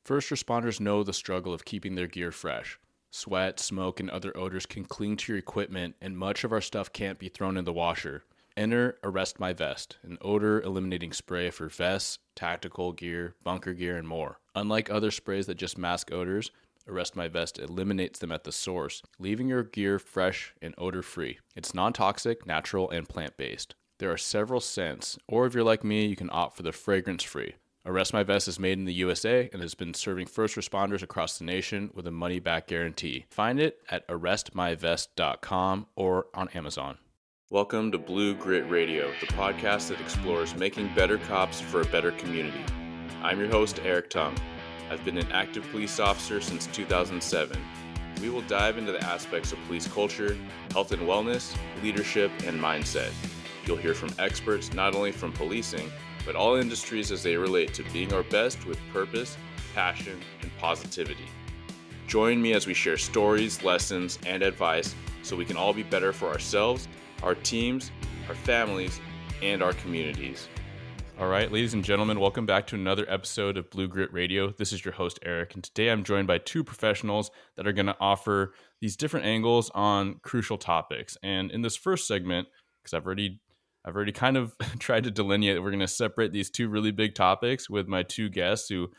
First responders know the struggle of keeping their gear fresh. Sweat, smoke, and other odors can cling to your equipment, and much of our stuff can't be thrown in the washer. Enter Arrest My Vest, an odor eliminating spray for vests, tactical gear, bunker gear, and more. Unlike other sprays that just mask odors, Arrest My Vest eliminates them at the source, leaving your gear fresh and odor free. It's non-toxic, natural, and plant-based. There are several scents, or if you're like me, you can opt for the fragrance-free. Arrest My Vest is made in the USA and has been serving first responders across the nation with a money-back guarantee. Find it at arrestmyvest.com or on Amazon. Welcome to Blue Grit Radio, the podcast that explores making better cops for a better community. I'm your host, Eric Tung. I've been an active police officer since 2007. We will dive into the aspects of police culture, health and wellness, leadership, and mindset. You'll hear from experts not only from policing, but all industries as they relate to being our best with purpose, passion, and positivity. Join me as we share stories, lessons, and advice so we can all be better for ourselves, our teams, our families, and our communities. All right, ladies and gentlemen, welcome back to another episode of Blue Grit Radio. This is your host, Eric, and today I'm joined by two professionals that are going to offer these different angles on crucial topics. And in this first segment, because I've already kind of tried to delineate, we're going to separate these two really big topics with my two guests who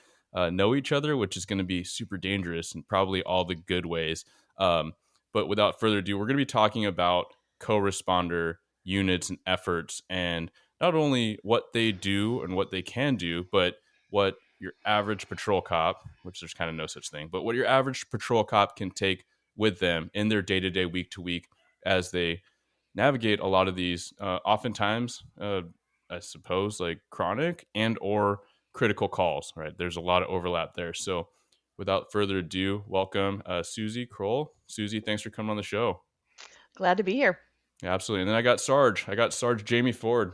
know each other, which is going to be super dangerous in probably all the good ways. But without further ado, we're going to be talking about co-responder units and efforts, and not only what they do and what they can do, but what your average patrol cop, which there's kind of no such thing, but what your average patrol cop can take with them in their day-to-day, week-to-week, as they navigate a lot of these, oftentimes, I suppose, like chronic and or critical calls, right? There's a lot of overlap there. So without further ado, welcome Susie Kroll. Susie, thanks for coming on the show. Glad to be here. Yeah, absolutely. And then I got Sarge Jamie Ford.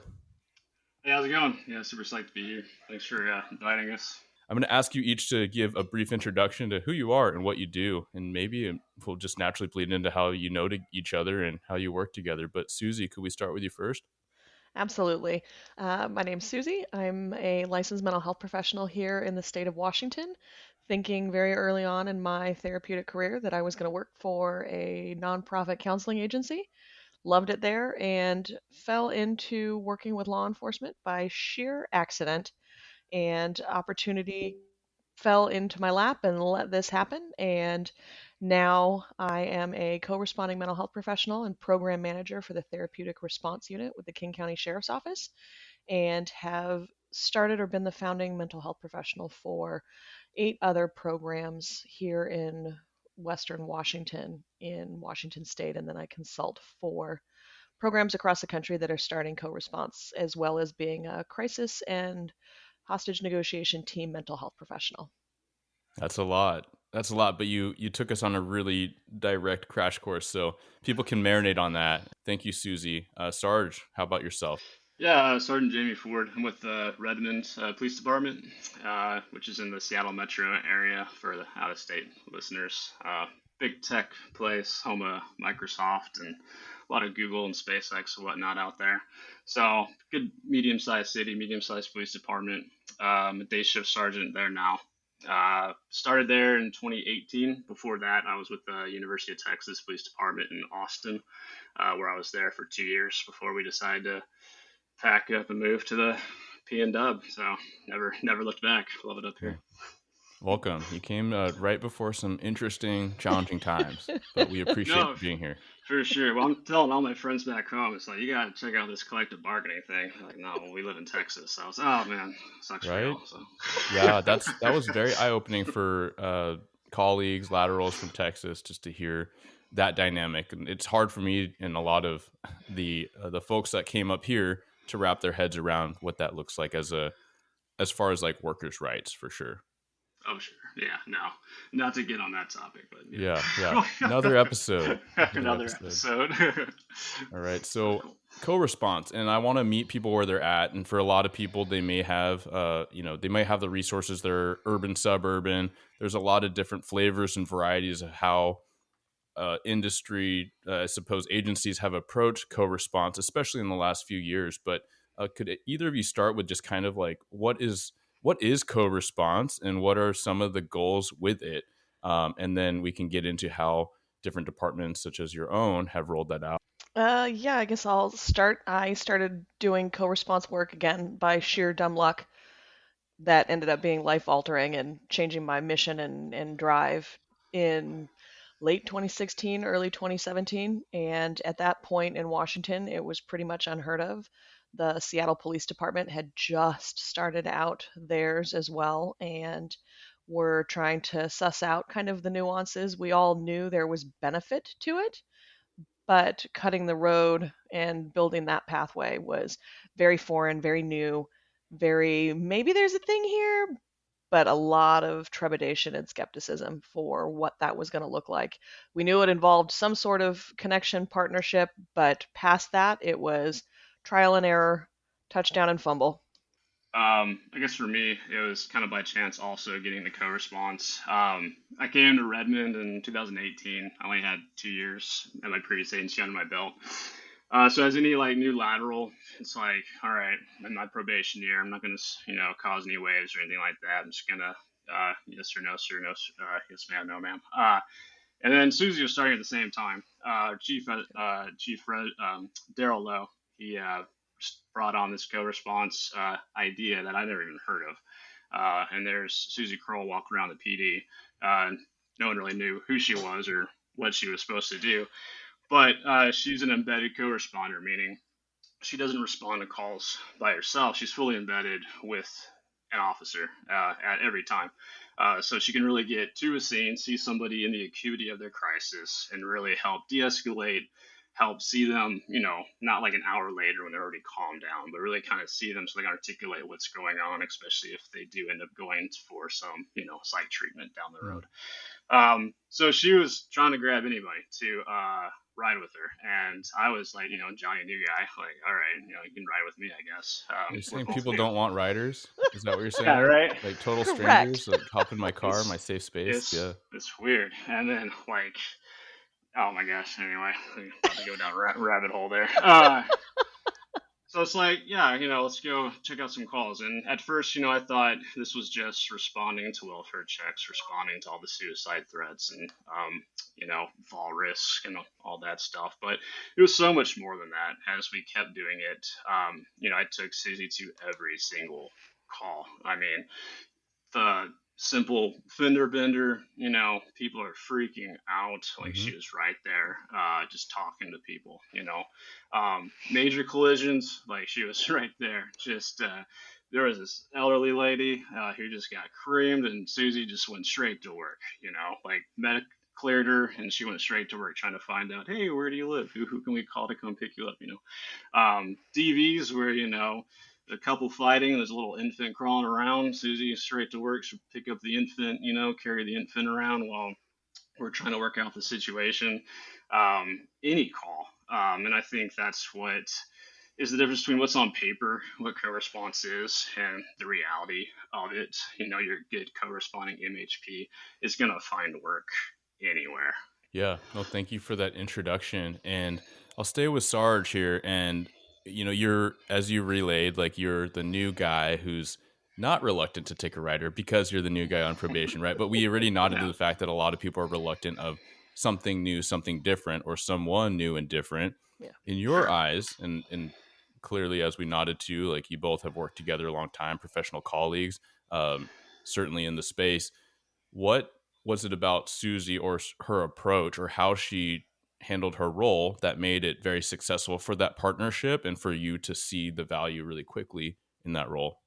Hey, how's it going? Yeah, super psyched to be here. Thanks for inviting us. I'm going to ask you each to give a brief introduction to who you are and what you do, and maybe we'll just naturally bleed into how you know to each other and how you work together. But Susie, could we start with you first? Absolutely. My name's Susie. I'm a licensed mental health professional here in the state of Washington, thinking very early on in my therapeutic career that I was going to work for a nonprofit counseling agency. Loved it there and fell into working with law enforcement by sheer accident, and opportunity fell into my lap and let this happen. And now I am a co-responding mental health professional and program manager for the therapeutic response unit with the King County Sheriff's Office, and have started or been the founding mental health professional for 8 other programs here in Western Washington, in Washington State. And then I consult for programs across the country that are starting co-response, as well as being a crisis and hostage negotiation team mental health professional. That's a lot. But you took us on a really direct crash course, so people can marinate on that. Thank you, Susie. Sarge, how about yourself? Yeah, Sergeant Jamie Ford. I'm with the Redmond Police Department, which is in the Seattle metro area for the out-of-state listeners. Big tech place, home of Microsoft and a lot of Google and SpaceX and whatnot out there. So good medium-sized city, medium-sized police department. I'm a day shift sergeant there now. Started there in 2018. Before that, I was with the University of Texas Police Department in Austin, where I was there for 2 years before we decided to pack up and move to the PNW. So never looked back. Love it up here. Welcome. You came right before some interesting, challenging times, but we appreciate being here. For sure. Well, I'm telling all my friends back home, it's like, you got to check out this collective bargaining thing. Like, no, well, we live in Texas. So I was, oh man, sucks right? For y'all, so. Yeah, that was very eye-opening for colleagues, laterals from Texas, just to hear that dynamic. And it's hard for me and a lot of the folks that came up here to wrap their heads around what that looks like as far as like workers' rights, for sure. Oh, sure. Yeah, no, not to get on that topic, but yeah. Another episode. Another episode. All right. So co-response, and I want to meet people where they're at. And for a lot of people, they may have, they might have the resources. They're urban, suburban. There's a lot of different flavors and varieties of how industry, I suppose, agencies have approached co-response, especially in the last few years. But could either of you start with just kind of like what is what is co-response and what are some of the goals with it? And then we can get into how different departments, such as your own, have rolled that out. Yeah, I guess I'll start. I started doing co-response work again by sheer dumb luck that ended up being life altering and changing my mission and drive in late 2016, early 2017. And at that point in Washington, it was pretty much unheard of. The Seattle Police Department had just started out theirs as well, and were trying to suss out kind of the nuances. We all knew there was benefit to it, but cutting the road and building that pathway was very foreign, very new, very maybe there's a thing here, but a lot of trepidation and skepticism for what that was going to look like. We knew it involved some sort of connection partnership, but past that, it was trial and error, touchdown and fumble. I guess for me, it was kind of by chance also getting the co-response. I came to Redmond in 2018. I only had 2 years at my previous agency under my belt. So as any like new lateral, it's like, all right, in my probation year, I'm not gonna, cause any waves or anything like that. I'm just gonna, yes or no, sir, no, yes ma'am, no ma'am. And then Susie was starting at the same time. Chief Daryl Lowe, he brought on this co-response idea that I never even heard of. And there's Susie Kroll walking around the PD. No one really knew who she was or what she was supposed to do. But she's an embedded co-responder, meaning she doesn't respond to calls by herself. She's fully embedded with an officer at every time. So she can really get to a scene, see somebody in the acuity of their crisis, and really help de-escalate, help see them, not like an hour later when they're already calmed down, but really kind of see them so they can articulate what's going on, especially if they do end up going for some, psych treatment down the road. So she was trying to grab anybody to ride with her, and I was like, Johnny new guy, like, all right, you can ride with me, I guess. You're We're saying both people new. don't want riders? Is that what you're Yeah, saying? right. Like total Correct. strangers, like hop in my car, my It's safe space? it's Yeah. it's weird. And then like, oh my gosh. Anyway, I'm about to go down a rabbit hole there. So it's like, yeah, let's go check out some calls. And at first, I thought this was just responding to welfare checks, responding to all the suicide threats and, fall risk and all that stuff. But it was so much more than that. As we kept doing it, I took Susie to every single call. I mean, the simple fender bender, people are freaking out. Like Mm-hmm. she was right there, just talking to people, major collisions, like she was right there. Just, there was this elderly lady who just got creamed, and Susie just went straight to work, like medic cleared her, and she went straight to work trying to find out, hey, where do you live? Who can we call to come pick you up? DVs where, a couple fighting, there's a little infant crawling around. Susie straight to work, she'll pick up the infant, carry the infant around while we're trying to work out the situation. Any call. And I think that's what is the difference between what's on paper, what co-response is, and the reality of it. Your good co-responding MHP is going to find work anywhere. Yeah. No, thank you for that introduction. And I'll stay with Sarge here. And, you're, as you relayed, like you're the new guy who's not reluctant to take a rider because you're the new guy on probation, right? But we already nodded to Yeah, the fact that a lot of people are reluctant of something new, something different, or someone new and different. Yeah. In your sure. eyes, and clearly, as we nodded to, like you both have worked together a long time, professional colleagues, certainly in the space. What was it about Susie or her approach or how she handled her role that made it very successful for that partnership and for you to see the value really quickly in that role?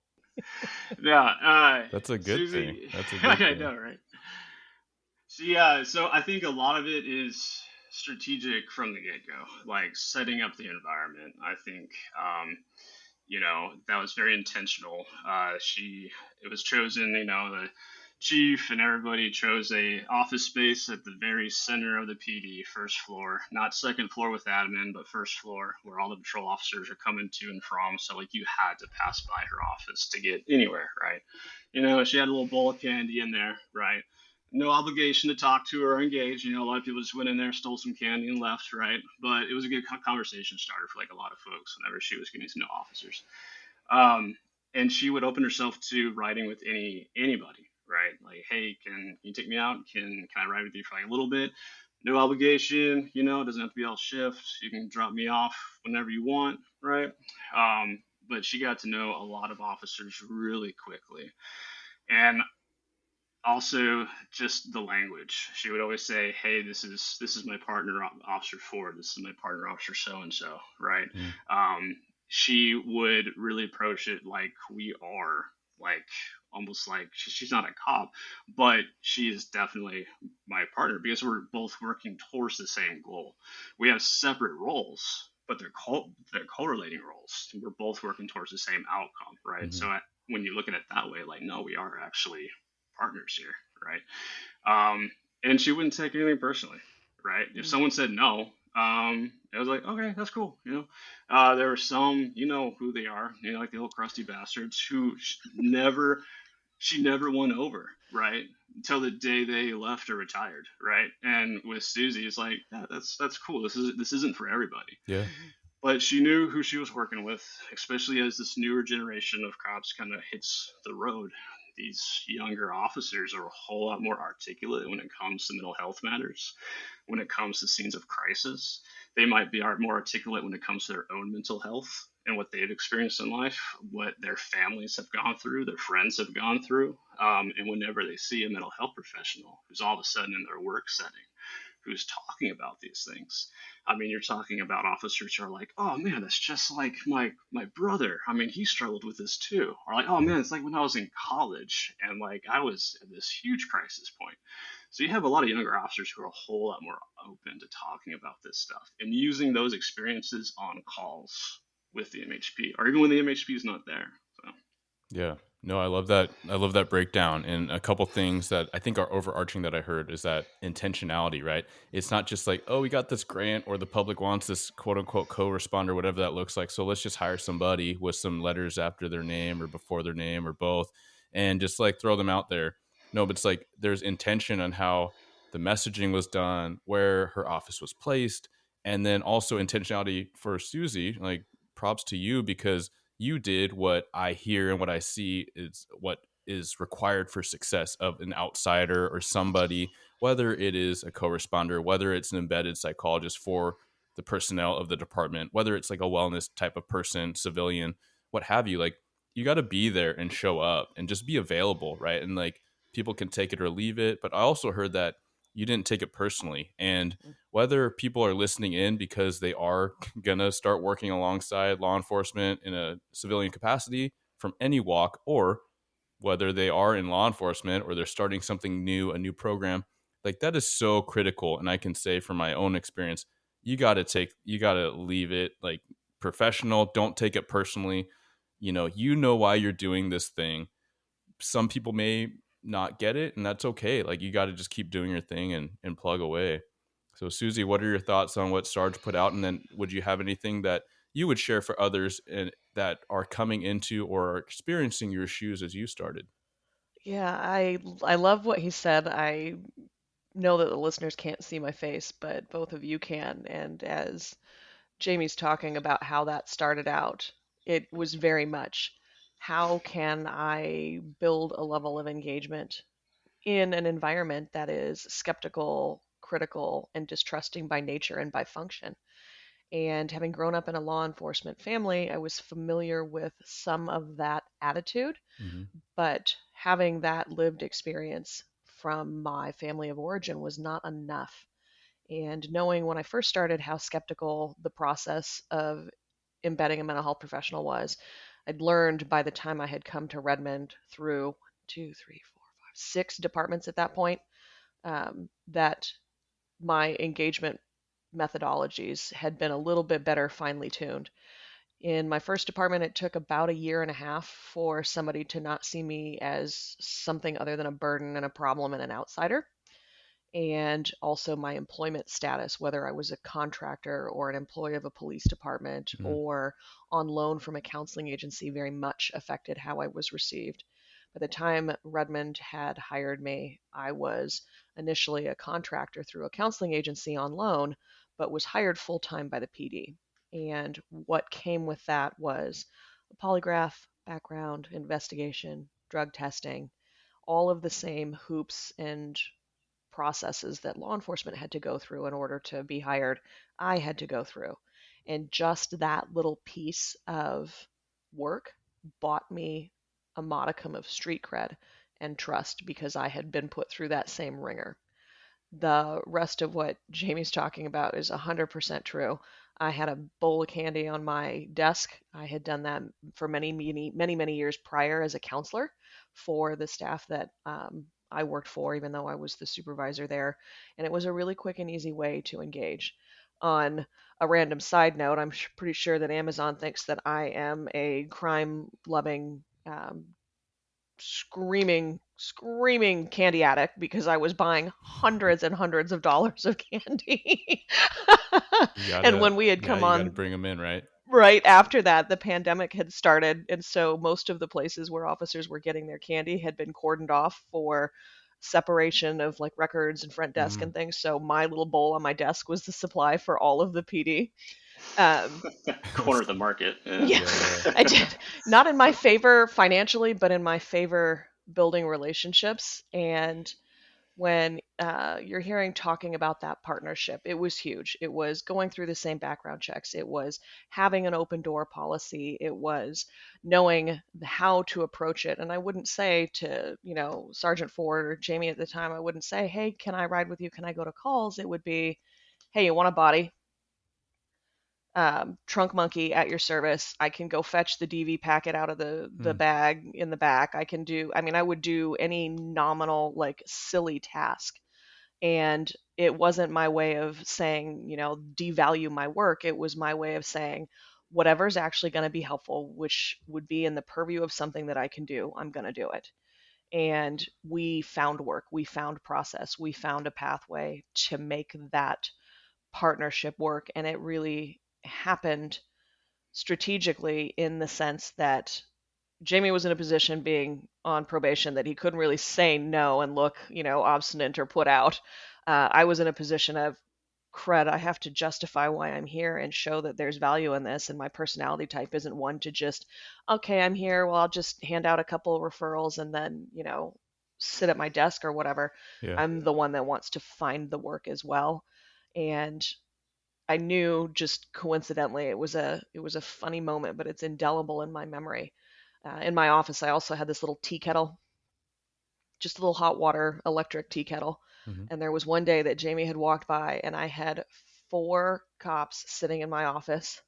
Yeah, That's a good thing. Susie, That's a good I thing. know, right? So I think a lot of it is strategic from the get go, like setting up the environment. I think, that was very intentional. It was chosen, the chief and everybody chose a office space at the very center of the PD, first floor, not second floor with admin, but first floor where all the patrol officers are coming to and from. So like you had to pass by her office to get anywhere, right? She had a little bowl of candy in there, right? No obligation to talk to her or engage. A lot of people just went in there, stole some candy, and left, right? But it was a good conversation starter for like a lot of folks whenever she was getting to know officers. Um, and she would open herself to riding with anybody, right? Like, hey, can you take me out? Can I ride with you for like a little bit? No obligation, it doesn't have to be all shift. You can drop me off whenever you want, right? But she got to know a lot of officers really quickly, and also just the language. She would always say, "Hey, this is my partner, Officer Ford. This is my partner, Officer So and So." Right? Mm. Um, she would really approach it like we are, like almost like she's not a cop, but she is definitely my partner because we're both working towards the same goal. We have separate roles, but they're correlating roles. We're both working towards the same outcome, right? Hmm. So when you look at it that way, like no, we are actually partners here, right? And she wouldn't take anything personally, right? If Mm. someone said no, it was like, okay, that's cool. There were some, who they are, like the old crusty bastards who she never won over, right? Until the day they left or retired, right? And with Susie, it's like, yeah, that's cool. This isn't for everybody, Yeah. Mhm. but she knew who she was working with, especially as this newer generation of cops kind of hits the road. These younger officers are a whole lot more articulate when it comes to mental health matters, when it comes to scenes of crisis. They might be more articulate when it comes to their own mental health and what they've experienced in life, what their families have gone through, their friends have gone through. And whenever they see a mental health professional who's all of a sudden in their work setting, who's talking about these things. I mean, you're talking about officers who are like, "Oh man, that's just like my brother. I mean, he struggled with this too." Or like, "Oh Yeah. man, it's like when I was in college and like I was at this huge crisis point." So you have a lot of younger officers who are a whole lot more open to talking about this stuff and using those experiences on calls with the MHP, or even when the MHP is not there. So Yeah. No, I love that. I love that breakdown. And a couple things that I think are overarching that I heard is that intentionality, right? It's not just like, oh, we got this grant or the public wants this quote unquote co-responder, whatever that looks like. So let's just hire somebody with some letters after their name or before their name or both and just like throw them out there. No, but it's like there's intention on how the messaging was done, where her office was placed, and then also intentionality for Susie. Like props to you because you did what I hear and what I see is what is required for success of an outsider or somebody, whether it is a co-responder, whether it's an embedded psychologist for the personnel of the department, whether it's like a wellness type of person, civilian, what have you. Like you got to be there and show up and just be available, right? And like people can take it or leave it. But I also heard that you didn't take it personally. And whether people are listening in because they are going to start working alongside law enforcement in a civilian capacity from any walk, or whether they are in law enforcement or they're starting something new, a new program, like that is so critical. And I can say from my own experience, you got to leave it like professional. Don't take it personally. You know why you're doing this thing. Some people may not get it, and that's okay. Like you got to just keep doing your thing and plug away. So Susie, what are your thoughts on what Sarge put out, and then would you have anything that you would share for others and that are coming into or are experiencing your shoes as you started? Yeah, I love what he said. I know that the listeners can't see my face, but both of you can. And as Jamie's talking about how that started out, it was very much how can I build a level of engagement in an environment that is skeptical, critical, and distrusting by nature and by function. And having grown up in a law enforcement family, I was familiar with some of that attitude, Mm-hmm. but having that lived experience from my family of origin was not enough. And knowing when I first started how skeptical the process of embedding a mental health professional was, I'd learned by the time I had come to Redmond through two, three, four, five, six departments at that point, that my engagement methodologies had been a little bit better finely tuned. In my first department, it took about a year and a half for somebody to not see me as something other than a burden and a problem and an outsider. And also my employment status, whether I was a contractor or an employee of a police department Mm-hmm. or on loan from a counseling agency, very much affected how I was received. By the time Redmond had hired me, I was initially a contractor through a counseling agency on loan, but was hired full time by the PD. And what came with that was a polygraph, background investigation, drug testing, all of the same hoops and processes that law enforcement had to go through in order to be hired, I had to go through. And just that little piece of work bought me a modicum of street cred and trust because I had been put through that same ringer. The rest of what Jamie's talking about is 100% true. I had a bowl of candy on my desk. I had done that for many years prior as a counselor for the staff that I worked for, even though I was the supervisor there. And it was a really quick and easy way to engage. On a random side note, I'm pretty sure that Amazon thinks that I am a crime loving screaming candy addict because I was buying hundreds and hundreds of dollars of candy. You And gotta, when we had yeah, come you gotta on bring them in, right? right after that, the pandemic had started. And so most of the places where officers were getting their candy had been cordoned off for separation of like records and front desk Mm, and things. So my little bowl on my desk was the supply for all of the PD. Um, Corner of the market. Yeah. yeah, yeah. I did. Not in my favor financially, but in my favor building relationships. And when you're hearing talking about that partnership, it was huge. It was going through the same background checks. It was having an open door policy. It was knowing how to approach it. And I wouldn't say to, Sergeant Ford or Jamie at the time, I wouldn't say, hey, can I ride with you? Can I go to calls? It would be, hey, you want a body? Trunk monkey at your service. I can go fetch the DV packet out of the Mm, bag in the back. I would do any nominal, like, silly task. And it wasn't my way of saying, devalue my work. It was my way of saying, whatever's actually going to be helpful, which would be in the purview of something that I can do, I'm going to do it. And we found work, we found process, we found a pathway to make that partnership work. And it really happened strategically in the sense that Jamie was in a position being on probation that he couldn't really say no and look, obstinate or put out. I was in a position of crud. I have to justify why I'm here and show that there's value in this. And my personality type isn't one to just, okay, I'm here. Well, I'll just hand out a couple of referrals and then, sit at my desk or whatever. yeah. I'm the one that wants to find the work as well. And I knew just coincidentally it was a funny moment, but it's indelible in my memory. In my office, I also had this little tea kettle, just a little hot water electric tea kettle. Hmm. And there was one day that Jamie had walked by, and I had four cops sitting in my office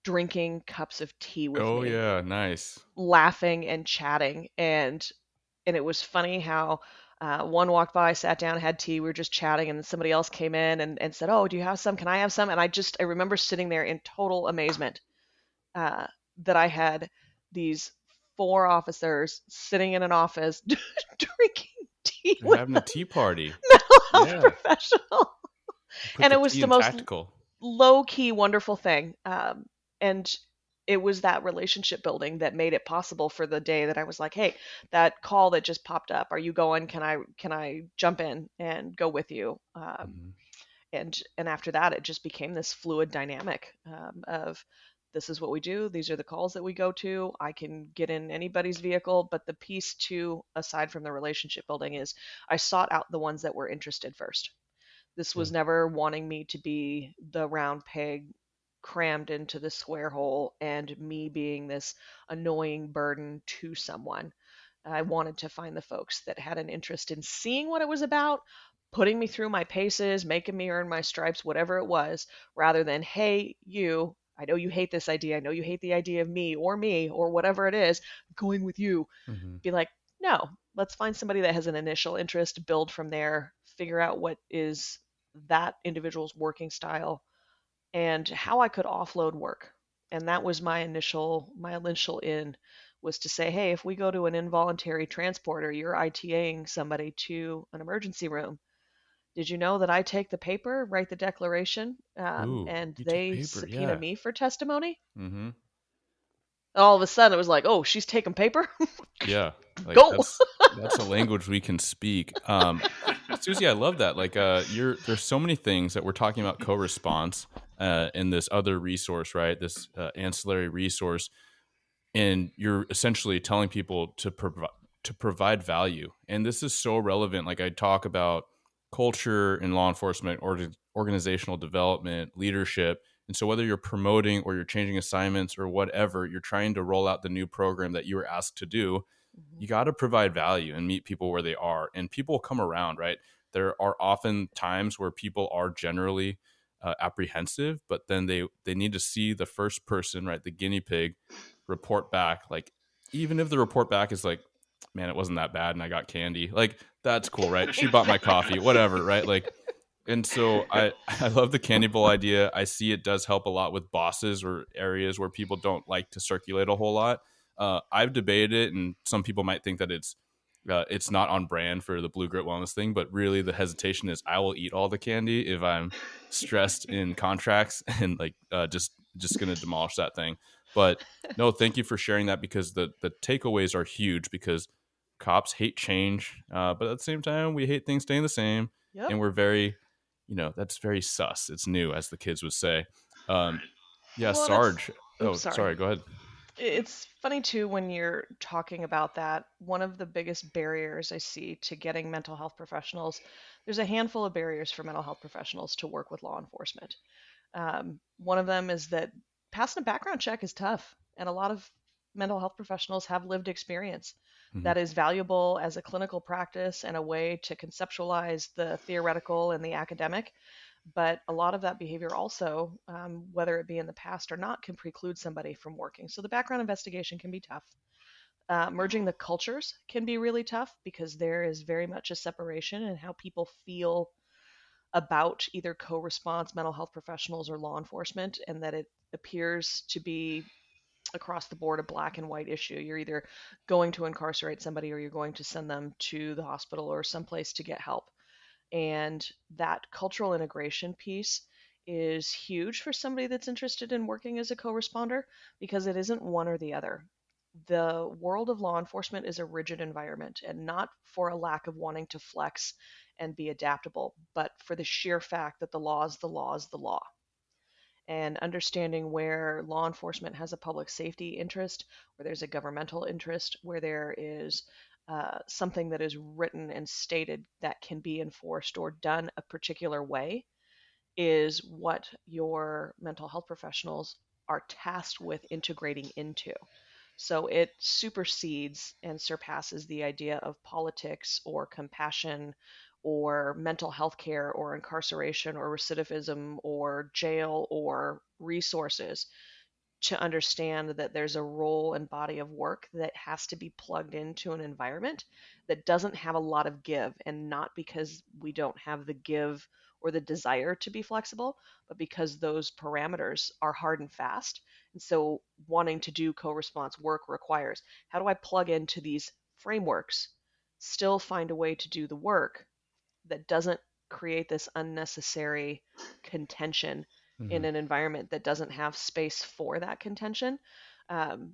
drinking cups of tea with Oh me, yeah, nice. laughing and chatting. And it was funny how one walked by, sat down, had tea. We were just chatting, and then somebody else came in and said, "Oh, do you have some? Can I have some?" And I remember sitting there in total amazement uh, that I had these four officers sitting in an office drinking tea They're with having a a tea party. mental health Yeah, professional. put And the it was tea the in most tactical. low key, wonderful thing. And it was that relationship building that made it possible for the day that I was like, hey, that call that just popped up, are you going? Can I jump in and go with you? Hmm. And after that, it just became this fluid dynamic of this is what we do. These are the calls that we go to. I can get in anybody's vehicle, but the piece too, aside from the relationship building, is I sought out the ones that were interested first. This Yeah. was never wanting me to be the round peg crammed into the square hole and me being this annoying burden to someone. I wanted to find the folks that had an interest in seeing what it was about, putting me through my paces, making me earn my stripes, whatever it was, rather than, hey, you, I know you hate this idea. I know you hate the idea of me, or whatever it is, going with you. Hmm. Be like, no, let's find somebody that has an initial interest, build from there, figure out what is that individual's working style and how I could offload work. And that was my initial in was to say, hey, if we go to an involuntary transporter, you're ITAing somebody to an emergency room. Did you know that I take the paper, write the declaration, Ooh, and you take they paper. subpoena Yeah. me for testimony? Hmm. And all of a sudden, it was like, oh, she's taking paper? Yeah. Like Go! that's a language we can speak. Susie, I love that. Like, there's so many things that we're talking about co-response, in this other resource, right? This ancillary resource. and you're essentially telling people to provide value. And this is so relevant. Like I talk about culture in law enforcement, or organizational development, leadership. And so whether you're promoting or you're changing assignments or whatever, you're trying to roll out the new program that you were asked to do, Hmm. you got to provide value and meet people where they are. And people come around, right? There are often times where people are generally apprehensive, but then they need to see the first person, right, the guinea pig, report back. Like, even if the report back is like, man, it wasn't that bad and I got candy, like, that's cool, right? She bought my coffee, whatever, right? Like, and so I love the candy bowl idea. I see it does help a lot with bosses or areas where people don't like to circulate a whole lot. I've debated it, and some people might think that it's not on brand for the Blue Grit Wellness thing, but really the hesitation is I will eat all the candy if I'm stressed in contracts and like just gonna demolish that thing. But no, thank you for sharing that, because the takeaways are huge. Because cops hate change, but at the same time we hate things staying the same, Yep. and we're very, that's very sus. It's new, as the kids would say. Um, Right. yeah, Well, that's. Sarge. Oops, Oh, sorry. sorry. Go ahead. It's funny too when you're talking about that. One of the biggest barriers I see to getting mental health professionals, there's a handful of barriers for mental health professionals to work with law enforcement. One of them is that passing a background check is tough, and a lot of mental health professionals have lived experience Hmm. that is valuable as a clinical practice and a way to conceptualize the theoretical and the academic. But a lot of that behavior also, whether it be in the past or not, can preclude somebody from working. So the background investigation can be tough. Merging the cultures can be really tough because there is very much a separation in how people feel about either co-response mental health professionals or law enforcement, and that it appears to be across the board a black and white issue. You're either going to incarcerate somebody or you're going to send them to the hospital or someplace to get help. And that cultural integration piece is huge for somebody that's interested in working as a co-responder, because it isn't one or the other. The world of law enforcement is a rigid environment, and not for a lack of wanting to flex and be adaptable, but for the sheer fact that the law is the law is the law. And understanding where law enforcement has a public safety interest, where there's a governmental interest, where there is something that is written and stated that can be enforced or done a particular way, is what your mental health professionals are tasked with integrating into. So it supersedes and surpasses the idea of politics or compassion or mental health care or incarceration or recidivism or jail or resources, to understand that there's a role and body of work that has to be plugged into an environment that doesn't have a lot of give, and not because we don't have the give or the desire to be flexible, but because those parameters are hard and fast. And so wanting to do co-response work requires, how do I plug into these frameworks, still find a way to do the work that doesn't create this unnecessary contention Hmm. in an environment that doesn't have space for that contention.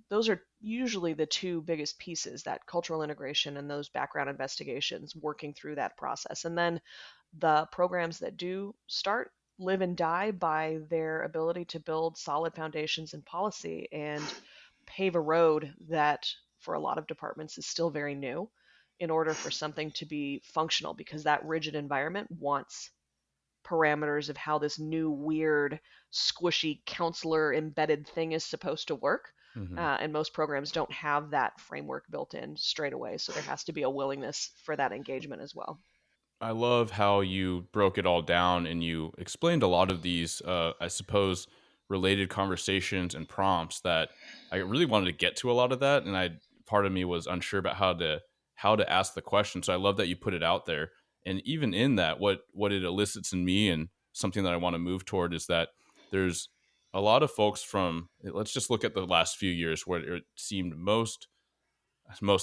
Those are usually the two biggest pieces, that cultural integration and those background investigations, working through that process. And then the programs that do start live and die by their ability to build solid foundations and policy and pave a road that for a lot of departments is still very new, in order for something to be functional, because that rigid environment wants parameters of how this new weird squishy counselor embedded thing is supposed to work. Hmm. And most programs don't have that framework built in straight away, so there has to be a willingness for that engagement as well. I love how you broke it all down and you explained a lot of these, I suppose, related conversations and prompts that I really wanted to get to a lot of that, and I part of me was unsure about how to ask the question. So I love that you put it out there, and even in that, what it elicits in me and something that I want to move toward is that there's a lot of folks from, let's just look at the last few years where it seemed most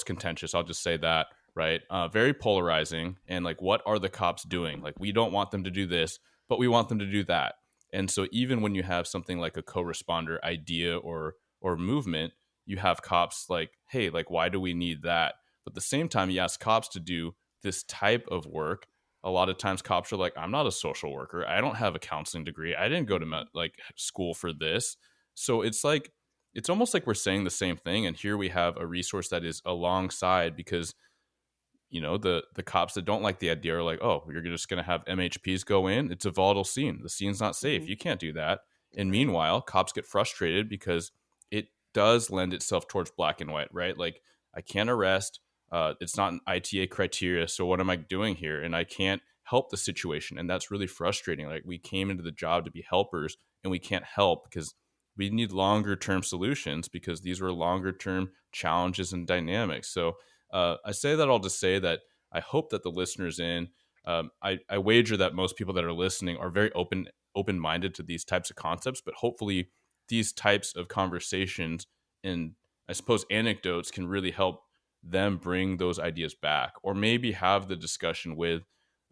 contentious. I'll just say that, right? Very polarizing. And like, what are the cops doing? Like, we don't want them to do this, but we want them to do that. And so, even when you have something like a co-responder idea or movement, you have cops like, hey, like, why do we need that? But at the same time, you ask cops to do this type of work. A lot of times, cops are like, I'm not a social worker. I don't have a counseling degree. I didn't go to Mm-hmm. like school for this. So it's like it's almost like we're saying the same thing. And here we have a resource that is alongside, because the cops that don't like the idea are like, oh, you're just going to have MHPs go in. It's a volatile scene. The scene's not safe. Hmm. You can't do that. And Right. meanwhile, cops get frustrated because it does lend itself towards black and white, right? Like, I can't arrest. It's not an ITA criteria. So what am I doing here? And I can't help the situation. And that's really frustrating. Like, we came into the job to be helpers, and we can't help because we need longer term solutions, because these were longer term challenges and dynamics. So I say that all to say that I hope that the listeners I wager that most people that are listening are very open minded to these types of concepts, but hopefully these types of conversations and, I suppose, anecdotes can really help them bring those ideas back, or maybe have the discussion with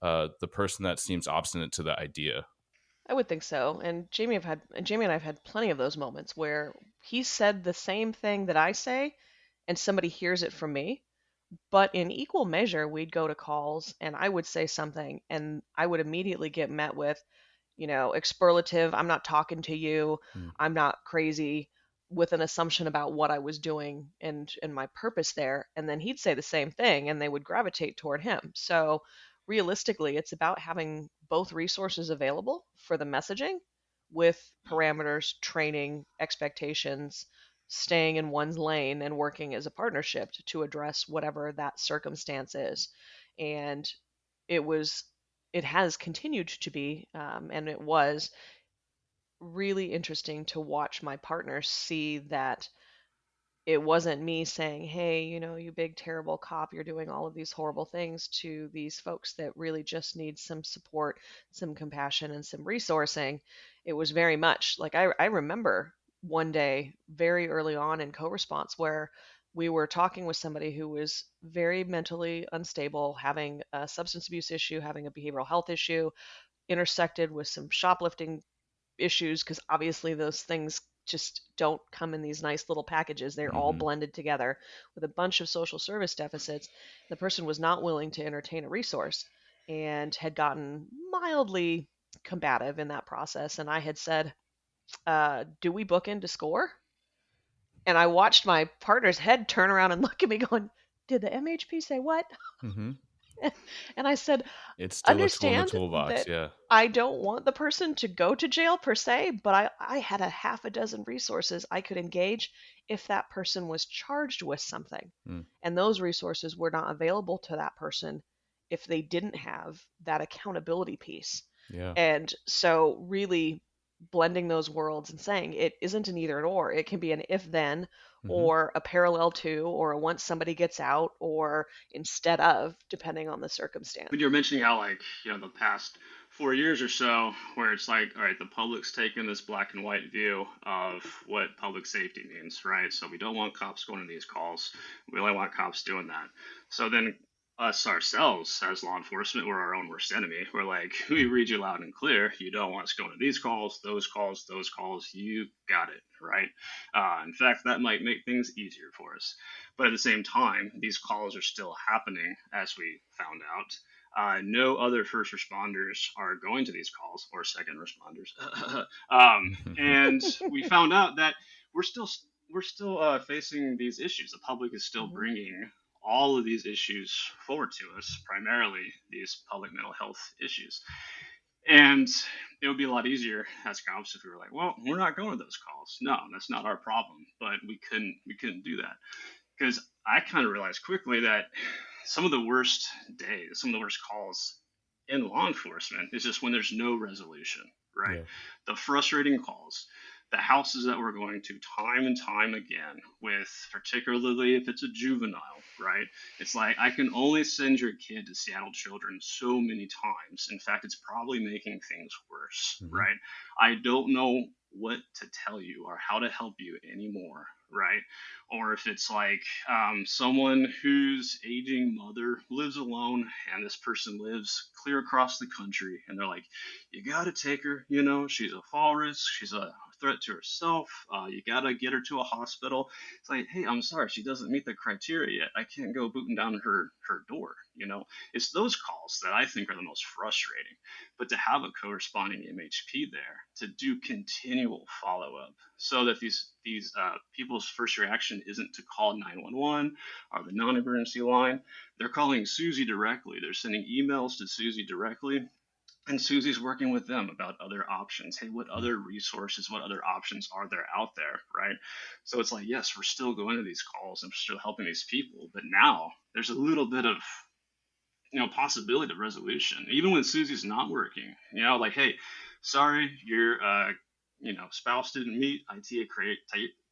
the person that seems obstinate to the idea. I would think so. And Jamie and I've had plenty of those moments where he said the same thing that I say, and somebody hears it from me. But in equal measure, we'd go to calls and I would say something and I would immediately get met with, expurlative, I'm not talking to you, Mm. I'm not crazy, with an assumption about what I was doing and my purpose there. And then he'd say the same thing and they would gravitate toward him. So realistically, it's about having both resources available for the messaging with parameters, training, expectations, staying in one's lane and working as a partnership to address whatever that circumstance is. And it was, it has continued to be, and it was really interesting to watch my partner see that it wasn't me saying, hey, you big terrible cop, you're doing all of these horrible things to these folks that really just need some support, some compassion, and some resourcing. It was very much like I remember one day very early on in co response where we were talking with somebody who was very mentally unstable, having a substance abuse issue, having a behavioral health issue, intersected with some shoplifting issues because obviously those things just don't come in these nice little packages. They're all Hmm. blended together with a bunch of social service deficits. The person was not willing to entertain a resource and had gotten mildly combative in that process. And I had said, do we book in to score? And I watched my partner's head turn around and look at me going, did the MHP say what? Hmm. And I said, It's still a tool in the understand toolbox. that Yeah. I don't want the person to go to jail per se, but I had a half a dozen resources I could engage if that person was charged with something. Mm. And those resources were not available to that person if they didn't have that accountability piece. Yeah. And so, really blending those worlds and saying it isn't an either or, it can be an if then, Hmm. or a parallel to, or a once somebody gets out, or instead of, depending on the circumstance. But you're mentioning how, like, the past 4 years or so, where it's like, all right, the public's taken this black and white view of what public safety means, right? So we don't want cops going to these calls. We only want cops doing that. So then us ourselves as law enforcement, we're our own worst enemy. We're like, we read you loud and clear. You don't want us going to these calls, those calls, those calls. You got it, right? In fact, that might make things easier for us. But at the same time, these calls are still happening, as we found out. No other first responders are going to these calls, or second responders. And we found out that we're still facing these issues. The public is still Mhm. bringing all of these issues forward to us, primarily these public mental health issues. And it would be a lot easier as cops if we were like, well, we're not going to those calls. No, that's not our problem. But we couldn't do that, because I kind of realized quickly that some of the worst days, some of the worst calls in law enforcement is just when there's no resolution, right? Yeah. The frustrating calls, the houses that we're going to time and time again with, particularly if it's a juvenile, right? It's like, I can only send your kid to Seattle Children so many times. In fact, it's probably making things worse, Hmm. right? I don't know what to tell you or how to help you anymore, right? Or if it's like, someone whose aging mother lives alone and this person lives clear across the country, and they're like, you got to take her, she's a fall risk, she's a threat to herself. You gotta get her to a hospital. It's like, hey, I'm sorry, she doesn't meet the criteria yet. I can't go booting down her door. It's those calls that I think are the most frustrating. But to have a corresponding MHP there to do continual follow up, so that these people's first reaction isn't to call 911 or the non-emergency line. They're calling Susie directly. They're sending emails to Susie directly, and Susie's working with them about other options. Hey, what other resources, what other options are there out there, right? So it's like, yes, we're still going to these calls and we're still helping these people, but now there's a little bit of possibility of resolution, even when Susie's not working. Like, hey, sorry, your spouse didn't meet ITA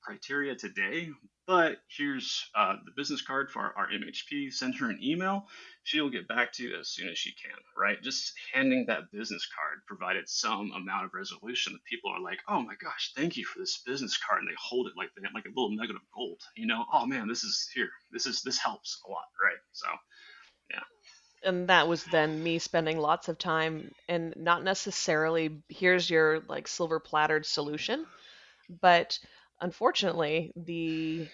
criteria today, but here's the business card for our MHP. Send her an email. She'll get back to you as soon as she can, right? Just handing that business card provided some amount of resolution. That people are like, oh my gosh, thank you for this business card, and they hold it like a little nugget of gold. Oh man, this helps a lot, right? So yeah. And that was then me spending lots of time, and not necessarily here's your like silver plattered solution, but unfortunately the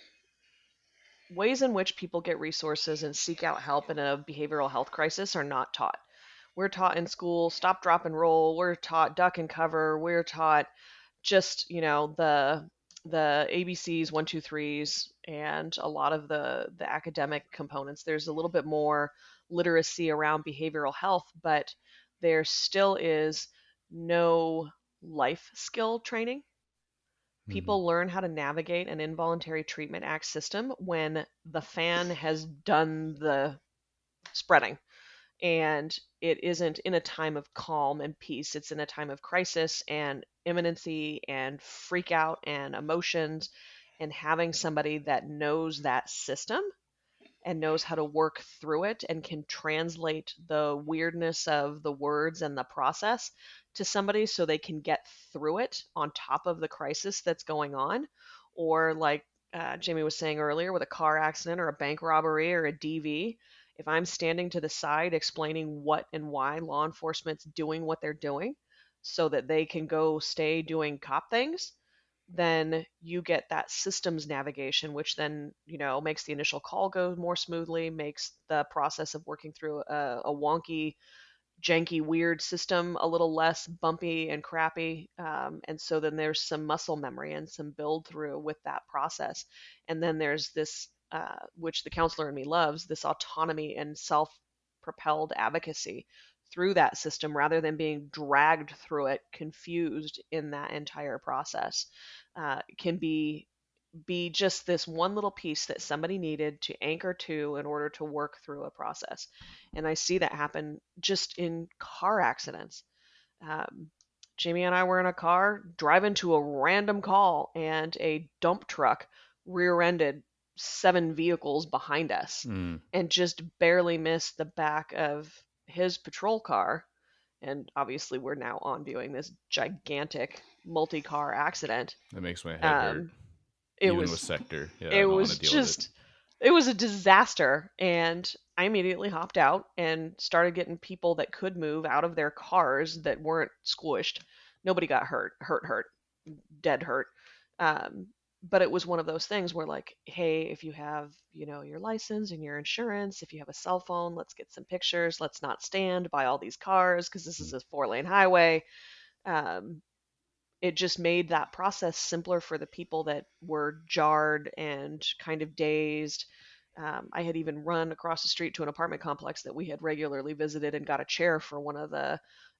ways in which people get resources and seek out help in a behavioral health crisis are not taught. We're taught in school stop, drop, and roll. We're taught duck and cover. We're taught just the ABCs, one, two, threes, and a lot of the academic components. There's a little bit more literacy around behavioral health, but there still is no life skill training. Mm-hmm. People learn how to navigate an involuntary treatment act system when the fan has done the spreading, and it isn't in a time of calm and peace. It's in a time of crisis and imminency and freak out and emotions, and having somebody that knows that system and knows how to work through it and can translate the weirdness of the words and the process to somebody so they can get through it on top of the crisis that's going on. Or, like Jamie was saying earlier, with a car accident or a bank robbery or a DV, if I'm standing to the side explaining what and why law enforcement's doing what they're doing so that they can go stay doing cop things, then you get that systems navigation, which then, makes the initial call go more smoothly, makes the process of working through a wonky, janky, weird system a little less bumpy and crappy. And so then there's some muscle memory and some build through with that process. And then there's this, which the counselor in me loves, this autonomy and self propelled advocacy through that system rather than being dragged through it, confused in that entire process. Can be just this one little piece that somebody needed to anchor to in order to work through a process. And I see that happen just in car accidents. Um, Jamie and I were in a car driving to a random call, and a dump truck rear-ended 7 vehicles behind us Mm, and just barely missed the back of his patrol car. And obviously, we're now on viewing this gigantic multi-car accident. that makes my head hurt. Um, it Even with was sector, yeah, I it don't want to was deal with it. just it was a disaster, and I immediately hopped out and started getting people that could move out of their cars that weren't squished. Nobody got hurt, dead hurt. um, but it was one of those things where, like, hey, if you have your license and your insurance, if you have a cell phone, let's get some pictures. Let's not stand by all these cars because this is a 4-lane highway. um, it just made that process simpler for the people that were jarred and kind of dazed. I had even run across the street to an apartment complex that we had regularly visited and got a chair for one of the